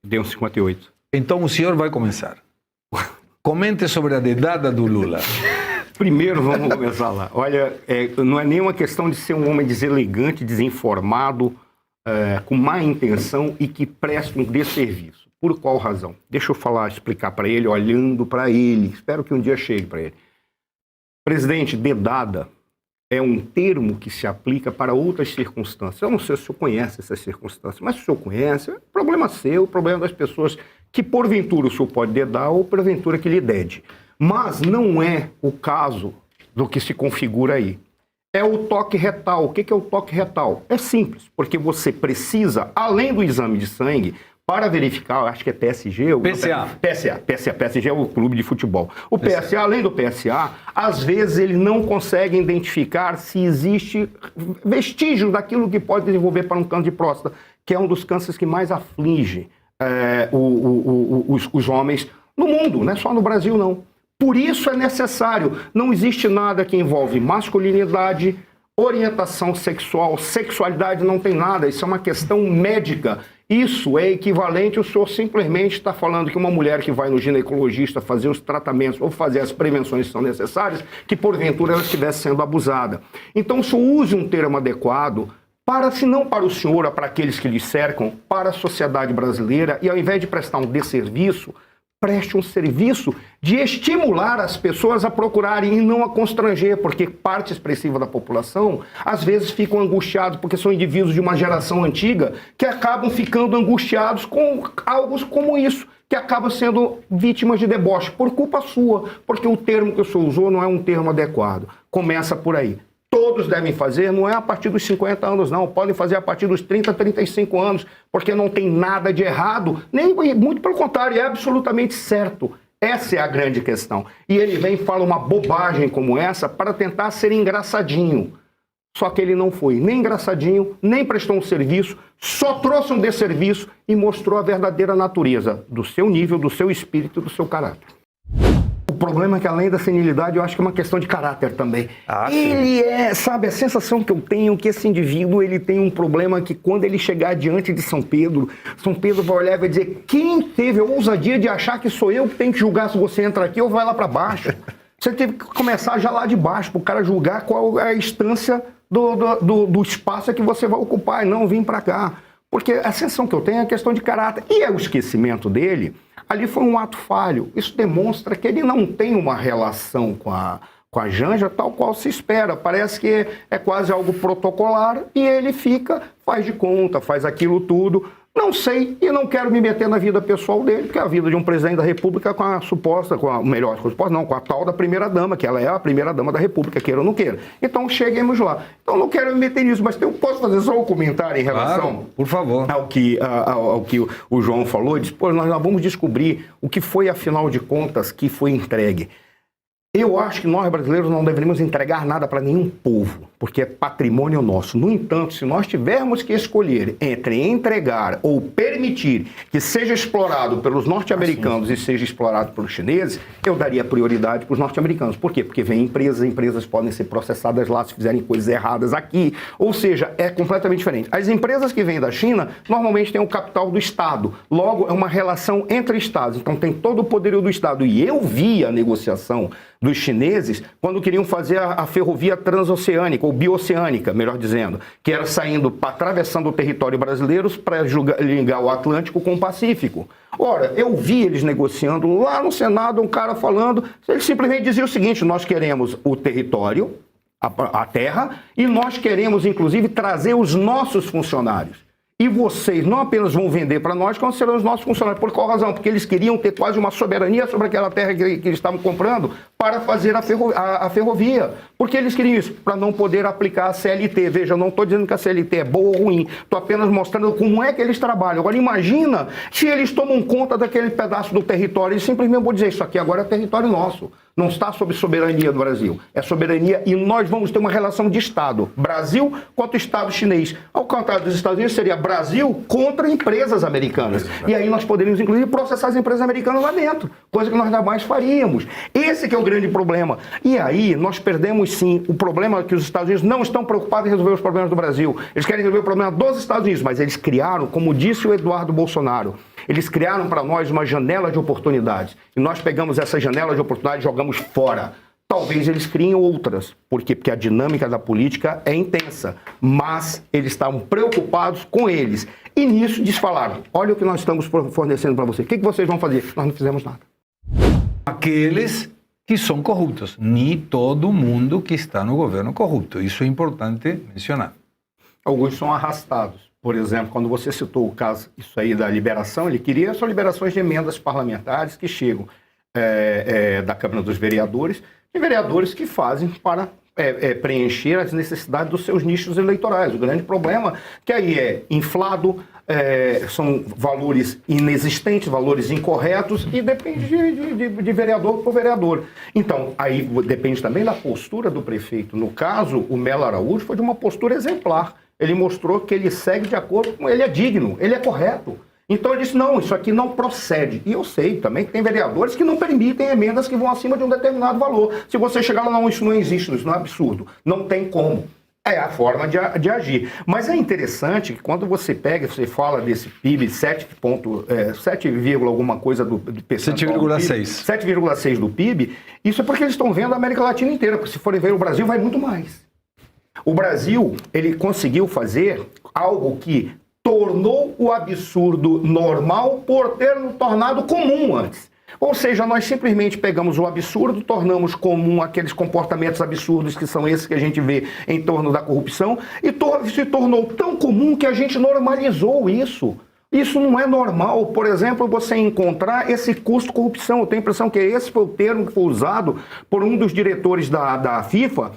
Deu 58. Então o senhor vai começar. Comente sobre a dedada do Lula. Primeiro, vamos começar lá. Olha, não é nenhuma questão de ser um homem deselegante, desinformado, com má intenção e que presta um desserviço. Por qual razão? Deixa eu explicar para ele, olhando para ele. Espero que um dia chegue para ele. Presidente, dedada é um termo que se aplica para outras circunstâncias. Eu não sei se o senhor conhece essas circunstâncias, mas se o senhor conhece, é problema seu, problema das pessoas que porventura o senhor pode dedar ou porventura que lhe dede. Mas não é o caso do que se configura aí. É o toque retal. O que é o toque retal? É simples, porque você precisa, além do exame de sangue, para verificar, acho que é PSG... PSG é o clube de futebol. O PSA, além do PSA, às vezes ele não consegue identificar se existe vestígio daquilo que pode desenvolver para um câncer de próstata, que é um dos cânceres que mais aflige os homens no mundo, não é só no Brasil, não. Por isso é necessário, não existe nada que envolve masculinidade, orientação sexual, sexualidade, não tem nada, isso é uma questão médica. Isso é equivalente, o senhor simplesmente está falando que uma mulher que vai no ginecologista fazer os tratamentos ou fazer as prevenções que são necessárias, que porventura ela estivesse sendo abusada. Então o senhor use um termo adequado para, se não para o senhor, ou para aqueles que lhe cercam, para a sociedade brasileira, e ao invés de prestar um desserviço, preste um serviço de estimular as pessoas a procurarem e não a constranger, porque parte expressiva da população, às vezes, ficam angustiados, porque são indivíduos de uma geração antiga que acabam ficando angustiados com algo como isso, que acabam sendo vítimas de deboche, por culpa sua, porque o termo que o senhor usou não é um termo adequado. Começa por aí. Todos devem fazer, não é a partir dos 50 anos, não. Podem fazer a partir dos 30, 35 anos, porque não tem nada de errado, nem muito pelo contrário, é absolutamente certo. Essa é a grande questão. E ele vem e fala uma bobagem como essa para tentar ser engraçadinho. Só que ele não foi nem engraçadinho, nem prestou um serviço, só trouxe um desserviço e mostrou a verdadeira natureza do seu nível, do seu espírito, do seu caráter. O problema é que, além da senilidade, eu acho que é uma questão de caráter também. Ele sabe, a sensação que eu tenho é que esse indivíduo, ele tem um problema que quando ele chegar diante de São Pedro vai olhar e vai dizer: quem teve a ousadia de achar que sou eu que tenho que julgar se você entra aqui ou vai lá para baixo? Você teve que começar já lá de baixo, para o cara julgar qual é a instância do espaço que você vai ocupar e não vir para cá. Porque a sensação que eu tenho é a questão de caráter. E o esquecimento dele, ali foi um ato falho. Isso demonstra que ele não tem uma relação com a Janja tal qual se espera. Parece que é quase algo protocolar e ele faz de conta, faz aquilo tudo. Não sei e não quero me meter na vida pessoal dele, porque é a vida de um presidente da República com a tal da primeira-dama, que ela é a primeira-dama da República, queira ou não queira. Então, cheguemos lá. Então, não quero me meter nisso, mas posso fazer só um comentário em relação... Claro, por favor. Ao que o João falou. Ele disse: pô, nós vamos descobrir o que foi, afinal de contas, que foi entregue. Eu acho que nós, brasileiros, não deveríamos entregar nada para nenhum povo, porque é patrimônio nosso. No entanto, se nós tivermos que escolher entre entregar ou permitir que seja explorado pelos norte-americanos e seja explorado pelos chineses, eu daria prioridade para os norte-americanos. Por quê? Porque vem empresas podem ser processadas lá se fizerem coisas erradas aqui. Ou seja, é completamente diferente. As empresas que vêm da China, normalmente têm o capital do Estado. Logo, é uma relação entre Estados. Então, tem todo o poderio do Estado. E eu vi a negociação dos chineses quando queriam fazer a ferrovia transoceânica, ou bioceânica, melhor dizendo, que era atravessando o território brasileiro para ligar o Atlântico com o Pacífico. Ora, eu vi eles negociando lá no Senado, um cara falando, ele simplesmente dizia o seguinte: nós queremos o território, a terra, e nós queremos, inclusive, trazer os nossos funcionários. E vocês não apenas vão vender para nós, como serão os nossos funcionários. Por qual razão? Porque eles queriam ter quase uma soberania sobre aquela terra que eles estavam comprando para fazer a ferrovia. Por que eles queriam isso? Para não poder aplicar a CLT. Veja, eu não estou dizendo que a CLT é boa ou ruim. Estou apenas mostrando como é que eles trabalham. Agora, imagina se eles tomam conta daquele pedaço do território e simplesmente vão dizer: isso aqui agora é território nosso. Não está sob soberania do Brasil. É soberania e nós vamos ter uma relação de Estado. Brasil contra o Estado chinês. Ao contrário dos Estados Unidos, seria Brasil contra empresas americanas. E aí nós poderíamos, inclusive, processar as empresas americanas lá dentro. Coisa que nós jamais faríamos. Esse que é o grande problema. E aí nós perdemos, sim, o problema é que os Estados Unidos não estão preocupados em resolver os problemas do Brasil. Eles querem resolver o problema dos Estados Unidos, mas eles criaram, como disse o Eduardo Bolsonaro, Eles criaram para nós uma janela de oportunidades. E nós pegamos essa janela de oportunidades e jogamos fora. Talvez eles criem outras. Por quê? Porque a dinâmica da política é intensa. Mas eles estavam preocupados com eles. E nisso desfalaram. Olha o que nós estamos fornecendo para vocês. O que vocês vão fazer? Nós não fizemos nada. Aqueles que são corruptos. Nem todo mundo que está no governo é corrupto. Isso é importante mencionar. Alguns são arrastados. Por exemplo, quando você citou o caso isso aí da liberação, ele queria só liberações de emendas parlamentares que chegam da Câmara dos Vereadores, e vereadores que fazem para preencher as necessidades dos seus nichos eleitorais. O grande problema que aí é inflado, são valores inexistentes, valores incorretos, e depende de vereador por vereador. Então, aí depende também da postura do prefeito. No caso, o Melo Araújo foi de uma postura exemplar. Ele mostrou que ele segue de acordo com... Ele é digno, ele é correto. Então ele disse, não, isso aqui não procede. E eu sei também que tem vereadores que não permitem emendas que vão acima de um determinado valor. Se você chegar lá, não, isso não existe, isso não é absurdo. Não tem como. É a forma de agir. Mas é interessante que quando você pega, você fala desse PIB, 7, alguma coisa do percentual 7,6 do PIB, isso é porque eles estão vendo a América Latina inteira, porque se forem ver o Brasil, vai muito mais. O Brasil, ele conseguiu fazer algo que tornou o absurdo normal por ter tornado comum antes. Ou seja, nós simplesmente pegamos o absurdo, tornamos comum aqueles comportamentos absurdos que são esses que a gente vê em torno da corrupção e se tornou tão comum que a gente normalizou isso. Isso não é normal. Por exemplo, você encontrar esse custo corrupção. Eu tenho a impressão que esse foi o termo que foi usado por um dos diretores da FIFA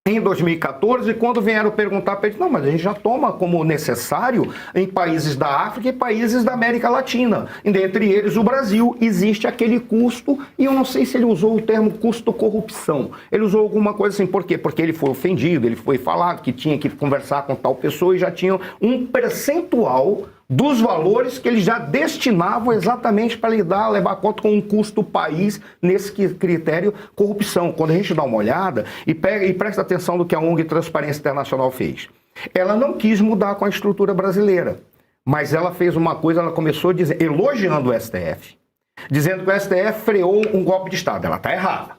em 2014, quando vieram perguntar para ele, não, mas a gente já toma como necessário em países da África e países da América Latina. E dentre eles, o Brasil, existe aquele custo, e eu não sei se ele usou o termo custo-corrupção. Ele usou alguma coisa assim, por quê? Porque ele foi ofendido, ele foi falado que tinha que conversar com tal pessoa e já tinha um percentual dos valores que eles já destinavam exatamente para levar conta com um custo país nesse critério corrupção. Quando a gente dá uma olhada e presta atenção no que a ONG Transparência Internacional fez. Ela não quis mudar com a estrutura brasileira, mas ela fez uma coisa, ela começou elogiando o STF, dizendo que o STF freou um golpe de Estado. Ela está errada.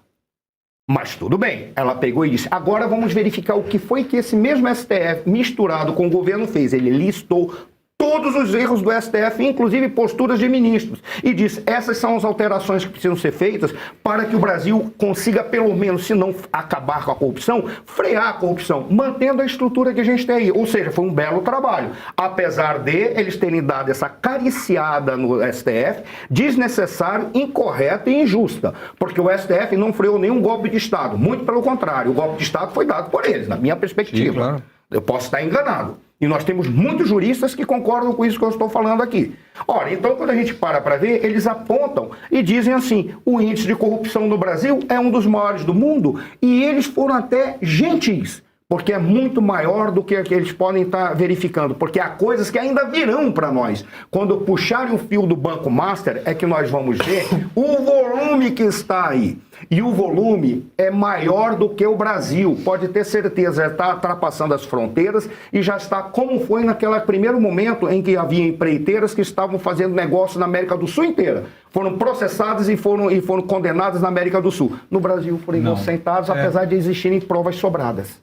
Mas tudo bem, ela pegou e disse, agora vamos verificar o que foi que esse mesmo STF, misturado com o governo, fez. Ele listou todos os erros do STF, inclusive posturas de ministros, e disse, essas são as alterações que precisam ser feitas para que o Brasil consiga, pelo menos, se não acabar com a corrupção, frear a corrupção, mantendo a estrutura que a gente tem aí. Ou seja, foi um belo trabalho. Apesar de eles terem dado essa cariciada no STF, desnecessário, incorreta e injusta, porque o STF não freou nenhum golpe de Estado. Muito pelo contrário, o golpe de Estado foi dado por eles, na minha perspectiva. Sim, claro. Eu posso estar enganado. E nós temos muitos juristas que concordam com isso que eu estou falando aqui. Ora, então quando a gente para ver, eles apontam e dizem assim, o índice de corrupção no Brasil é um dos maiores do mundo e eles foram até gentis, porque é muito maior do que eles podem estar verificando, porque há coisas que ainda virão para nós. Quando puxarem o fio do Banco Master, é que nós vamos ver o volume que está aí. E o volume é maior do que o Brasil, pode ter certeza, já está ultrapassando as fronteiras e já está como foi naquele primeiro momento em que havia empreiteiras que estavam fazendo negócio na América do Sul inteira. Foram processadas e foram condenadas na América do Sul. No Brasil foram inocentados, apesar de existirem provas sobradas.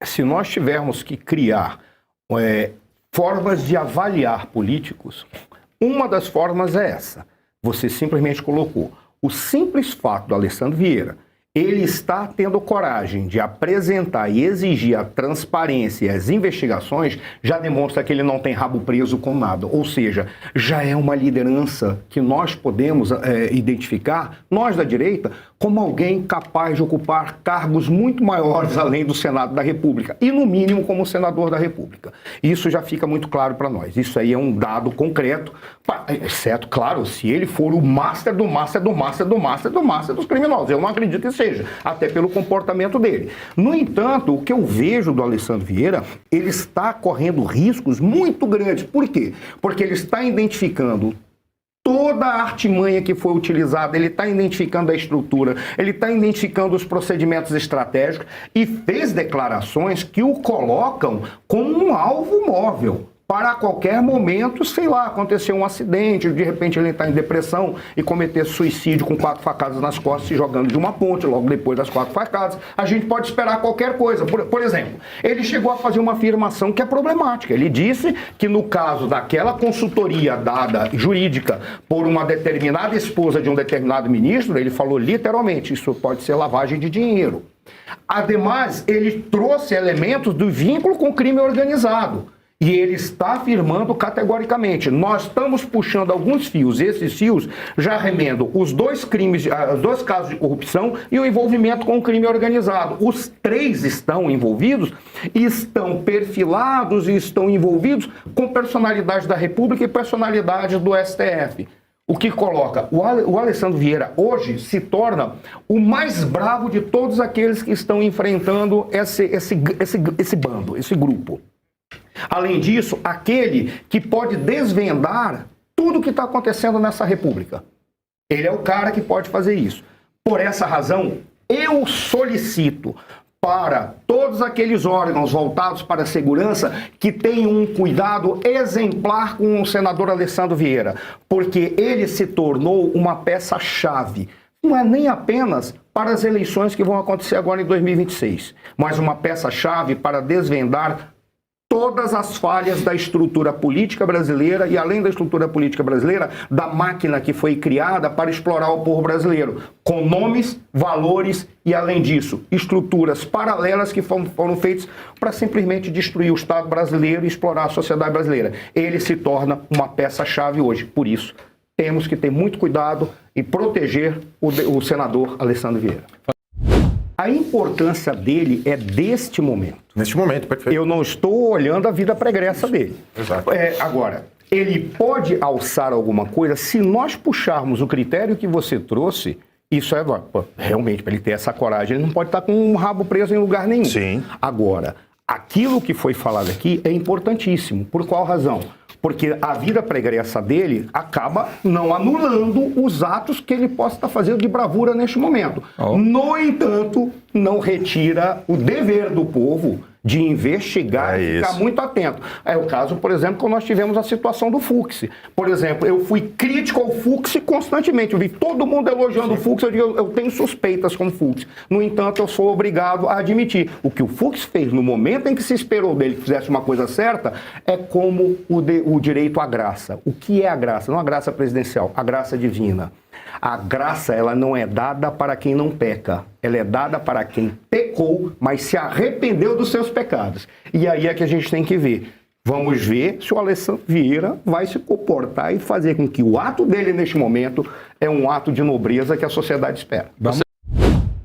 Se nós tivermos que criar formas de avaliar políticos, uma das formas é essa. Você simplesmente colocou. O simples fato do Alessandro Vieira, ele está tendo coragem de apresentar e exigir a transparência e as investigações, já demonstra que ele não tem rabo preso com nada. Ou seja, já é uma liderança que nós podemos identificar, nós da direita, como alguém capaz de ocupar cargos muito maiores além do Senado da República, e no mínimo como senador da República. Isso já fica muito claro para nós. Isso aí é um dado concreto, exceto, claro, se ele for o master do master do master do master do master dos criminosos. Eu não acredito que seja, até pelo comportamento dele. No entanto, o que eu vejo do Alessandro Vieira, ele está correndo riscos muito grandes. Por quê? Porque ele está identificando toda a artimanha que foi utilizada, ele está identificando a estrutura, ele está identificando os procedimentos estratégicos e fez declarações que o colocam como um alvo móvel. para a qualquer momento, sei lá, acontecer um acidente, de repente ele está em depressão e cometer suicídio com 4 facadas nas costas, se jogando de uma ponte, logo depois das 4 facadas, a gente pode esperar qualquer coisa. Por exemplo, ele chegou a fazer uma afirmação que é problemática. Ele disse que no caso daquela consultoria dada jurídica por uma determinada esposa de um determinado ministro, ele falou literalmente, isso pode ser lavagem de dinheiro. Ademais, ele trouxe elementos do vínculo com o crime organizado. E ele está afirmando categoricamente, nós estamos puxando alguns fios, esses fios já remendam os 2 casos de corrupção e o envolvimento com o crime organizado. Os 3 estão envolvidos, estão perfilados e estão envolvidos com personalidades da República e personalidades do STF. O que coloca o Alessandro Vieira hoje se torna o mais bravo de todos aqueles que estão enfrentando esse bando, esse grupo. Além disso, aquele que pode desvendar tudo o que está acontecendo nessa república. Ele é o cara que pode fazer isso. Por essa razão, eu solicito para todos aqueles órgãos voltados para a segurança que tenham um cuidado exemplar com o senador Alessandro Vieira, porque ele se tornou uma peça-chave. Não é nem apenas para as eleições que vão acontecer agora em 2026, mas uma peça-chave para desvendar todas as falhas da estrutura política brasileira e, além da estrutura política brasileira, da máquina que foi criada para explorar o povo brasileiro, com nomes, valores e, além disso, estruturas paralelas que foram feitas para simplesmente destruir o Estado brasileiro e explorar a sociedade brasileira. Ele se torna uma peça-chave hoje. Por isso, temos que ter muito cuidado e proteger o senador Alessandro Vieira. A importância dele é deste momento. Neste momento, perfeito. Eu não estou olhando a vida pregressa dele. Exato. Agora, ele pode alçar alguma coisa se nós puxarmos o critério que você trouxe. Isso é, realmente, para ele ter essa coragem, ele não pode estar com um rabo preso em lugar nenhum. Sim. Agora, aquilo que foi falado aqui é importantíssimo. Por qual razão? Porque a vida pregressa dele acaba não anulando os atos que ele possa estar fazendo de bravura neste momento. No entanto, não retira o dever do povo de investigar e ficar muito atento. É o caso, por exemplo, quando nós tivemos a situação do Fux. Por exemplo, eu fui crítico ao Fux constantemente. Eu vi todo mundo elogiando o Fux, eu tenho suspeitas com o Fux. No entanto, eu sou obrigado a admitir. O que o Fux fez no momento em que se esperou dele que fizesse uma coisa certa é como o direito à graça. O que é a graça? Não a graça presidencial, a graça divina. A graça, ela não é dada para quem não peca. Ela é dada para quem pecou, mas se arrependeu dos seus pecados. E aí é que a gente tem que ver. Vamos ver se o Alessandro Vieira vai se comportar e fazer com que o ato dele neste momento é um ato de nobreza que a sociedade espera.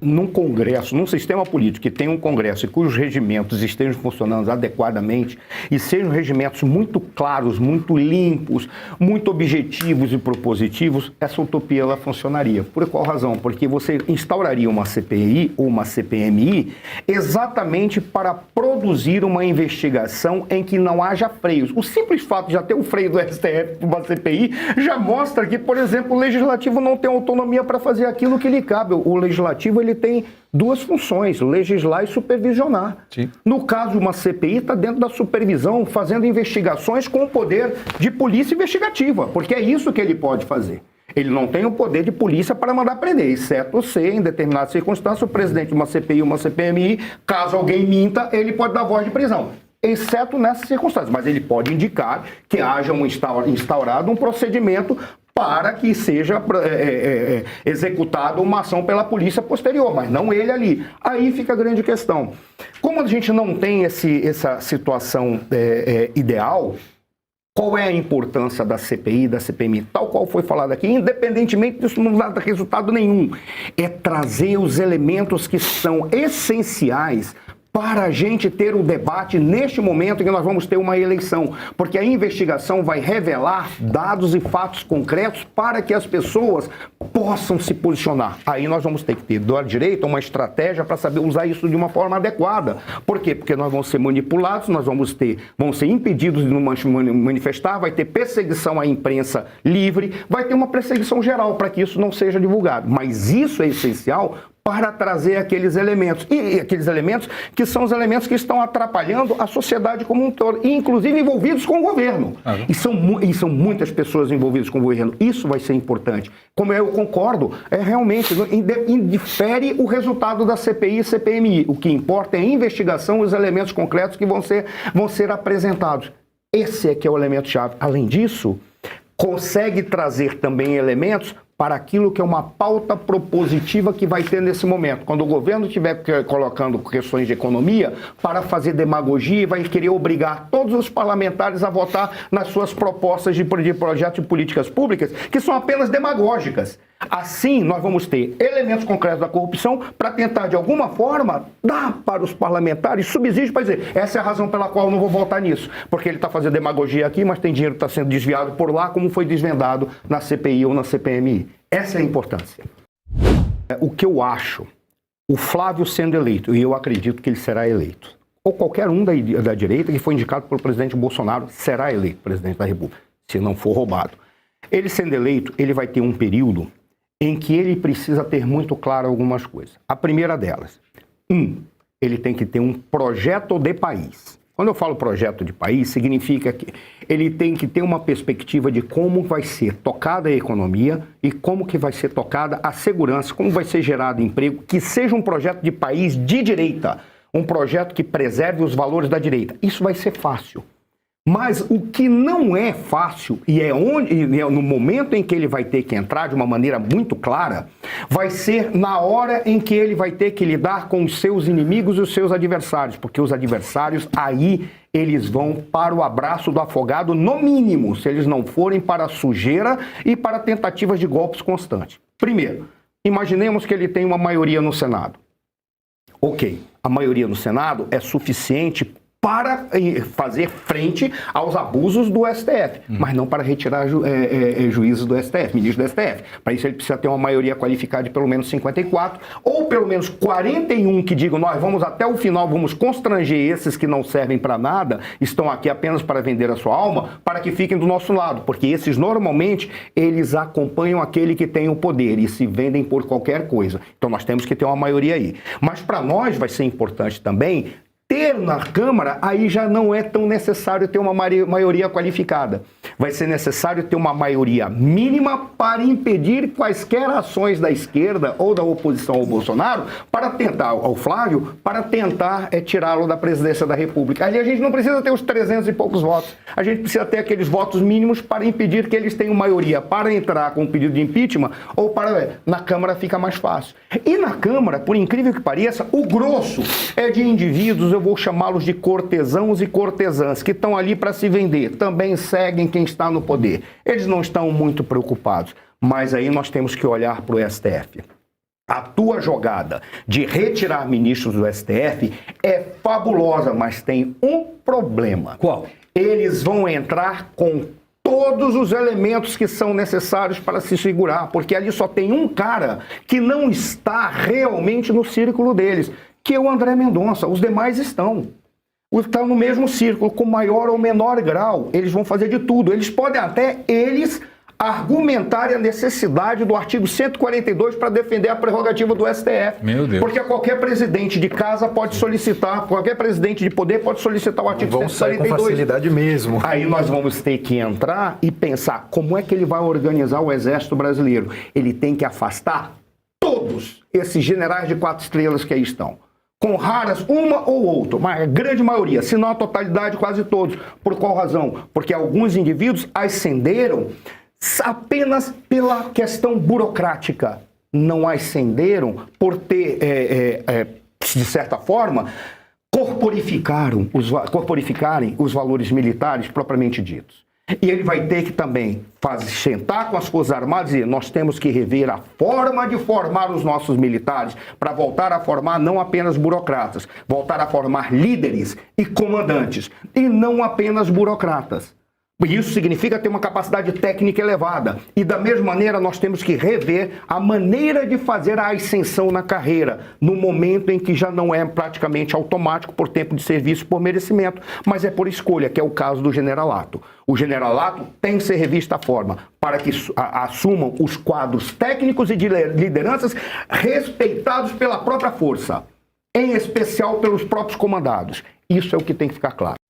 Num Congresso, num sistema político que tem um Congresso e cujos regimentos estejam funcionando adequadamente e sejam regimentos muito claros, muito limpos, muito objetivos e propositivos, essa utopia ela funcionaria. Por qual razão? Porque você instauraria uma CPI ou uma CPMI exatamente para produzir uma investigação em que não haja freios. O simples fato de já ter um freio do STF para uma CPI já mostra que, por exemplo, o Legislativo não tem autonomia para fazer aquilo que lhe cabe. O Legislativo, ele tem 2 funções, legislar e supervisionar. Sim. No caso de uma CPI, está dentro da supervisão, fazendo investigações com o poder de polícia investigativa, porque é isso que ele pode fazer. Ele não tem o poder de polícia para mandar prender, exceto se, em determinadas circunstâncias, o presidente de uma CPI ou uma CPMI, caso alguém minta, ele pode dar voz de prisão. Exceto nessas circunstâncias, mas ele pode indicar que haja instaurado um procedimento para que seja executada uma ação pela polícia posterior, mas não ele ali. Aí fica a grande questão. Como a gente não tem essa situação ideal, qual é a importância da CPI, da CPMI, tal qual foi falado aqui, independentemente disso não dá resultado nenhum, é trazer os elementos que são essenciais para a gente ter um debate neste momento em que nós vamos ter uma eleição, porque a investigação vai revelar dados e fatos concretos para que as pessoas possam se posicionar. Aí nós vamos ter que ter do lado direito uma estratégia para saber usar isso de uma forma adequada. Por quê? Porque nós vamos ser manipulados, vamos ser impedidos de nos manifestar, vai ter perseguição à imprensa livre, vai ter uma perseguição geral para que isso não seja divulgado. Mas isso é essencial para trazer aqueles elementos. E aqueles elementos que são os elementos que estão atrapalhando a sociedade como um todo, e inclusive envolvidos com o governo. E são muitas pessoas envolvidas com o governo. Isso vai ser importante. Como eu concordo, realmente indifere o resultado da CPI e CPMI. O que importa é a investigação e os elementos concretos que vão ser apresentados. Esse é que é o elemento-chave. Além disso, consegue trazer também elementos para aquilo que é uma pauta propositiva que vai ter nesse momento. Quando o governo estiver colocando questões de economia para fazer demagogia, vai querer obrigar todos os parlamentares a votar nas suas propostas de projetos de políticas públicas, que são apenas demagógicas. Assim, nós vamos ter elementos concretos da corrupção para tentar, de alguma forma, dar para os parlamentares subsídio para dizer, essa é a razão pela qual eu não vou votar nisso, porque ele está fazendo demagogia aqui, mas tem dinheiro que está sendo desviado por lá, como foi desvendado na CPI ou na CPMI. Essa é a importância. O que eu acho, o Flávio sendo eleito, e eu acredito que ele será eleito, ou qualquer um da direita que foi indicado pelo presidente Bolsonaro será eleito presidente da República, se não for roubado. Ele sendo eleito, ele vai ter um período em que ele precisa ter muito claro algumas coisas. A primeira delas, ele tem que ter um projeto de país. Quando eu falo projeto de país, significa que ele tem que ter uma perspectiva de como vai ser tocada a economia e como que vai ser tocada a segurança, como vai ser gerado emprego, que seja um projeto de país de direita, um projeto que preserve os valores da direita. Isso vai ser fácil. Mas o que não é fácil, e é no momento em que ele vai ter que entrar de uma maneira muito clara, vai ser na hora em que ele vai ter que lidar com os seus inimigos e os seus adversários, porque os adversários aí eles vão para o abraço do afogado, no mínimo, se eles não forem para a sujeira e para tentativas de golpes constantes. Primeiro, imaginemos que ele tem uma maioria no Senado. Ok, a maioria no Senado é suficiente para fazer frente aos abusos do STF, mas não para retirar juízes do STF, ministros do STF. Para isso ele precisa ter uma maioria qualificada de pelo menos 54, ou pelo menos 41 que digam, nós vamos até o final, vamos constranger esses que não servem para nada, estão aqui apenas para vender a sua alma, para que fiquem do nosso lado, porque esses normalmente, eles acompanham aquele que tem o poder e se vendem por qualquer coisa. Então nós temos que ter uma maioria aí. Mas para nós vai ser importante também ter na Câmara, aí já não é tão necessário ter uma maioria qualificada. Vai ser necessário ter uma maioria mínima para impedir quaisquer ações da esquerda ou da oposição ao Bolsonaro, para tentar, ao Flávio, para tentar tirá-lo da presidência da República. Ali a gente não precisa ter os 300 e poucos votos. A gente precisa ter aqueles votos mínimos para impedir que eles tenham maioria para entrar com o pedido de impeachment ou para... Na Câmara fica mais fácil. E na Câmara, por incrível que pareça, o grosso é de indivíduos, eu vou chamá-los de cortesãos e cortesãs, que estão ali para se vender, também seguem quem está no poder. Eles não estão muito preocupados, mas aí nós temos que olhar para o STF. A tua jogada de retirar ministros do STF é fabulosa, mas tem um problema. Qual? Eles vão entrar com todos os elementos que são necessários para se segurar, porque ali só tem um cara que não está realmente no círculo deles, que é o André Mendonça. Os demais estão no mesmo círculo, com maior ou menor grau. Eles vão fazer de tudo. Eles podem até, argumentarem a necessidade do artigo 142 para defender a prerrogativa do STF. Meu Deus. Porque qualquer presidente de casa pode solicitar, qualquer presidente de poder pode solicitar o artigo 142. Vamos sair com facilidade mesmo. Aí nós vamos ter que entrar e pensar como é que ele vai organizar o Exército Brasileiro. Ele tem que afastar todos esses generais de 4 estrelas que aí estão. Com raras, uma ou outra, mas a grande maioria, se não a totalidade, quase todos. Por qual razão? Porque alguns indivíduos ascenderam apenas pela questão burocrática. Não ascenderam por ter, de certa forma, corporificarem os valores militares propriamente ditos. E ele vai ter que também sentar com as Forças Armadas e dizer, nós temos que rever a forma de formar os nossos militares para voltar a formar não apenas burocratas, voltar a formar líderes e comandantes, e não apenas burocratas. Isso significa ter uma capacidade técnica elevada. E da mesma maneira nós temos que rever a maneira de fazer a ascensão na carreira, no momento em que já não é praticamente automático por tempo de serviço, por merecimento, mas é por escolha, que é o caso do generalato. O generalato tem que ser revisto à forma para que assumam os quadros técnicos e de lideranças respeitados pela própria força, em especial pelos próprios comandados. Isso é o que tem que ficar claro.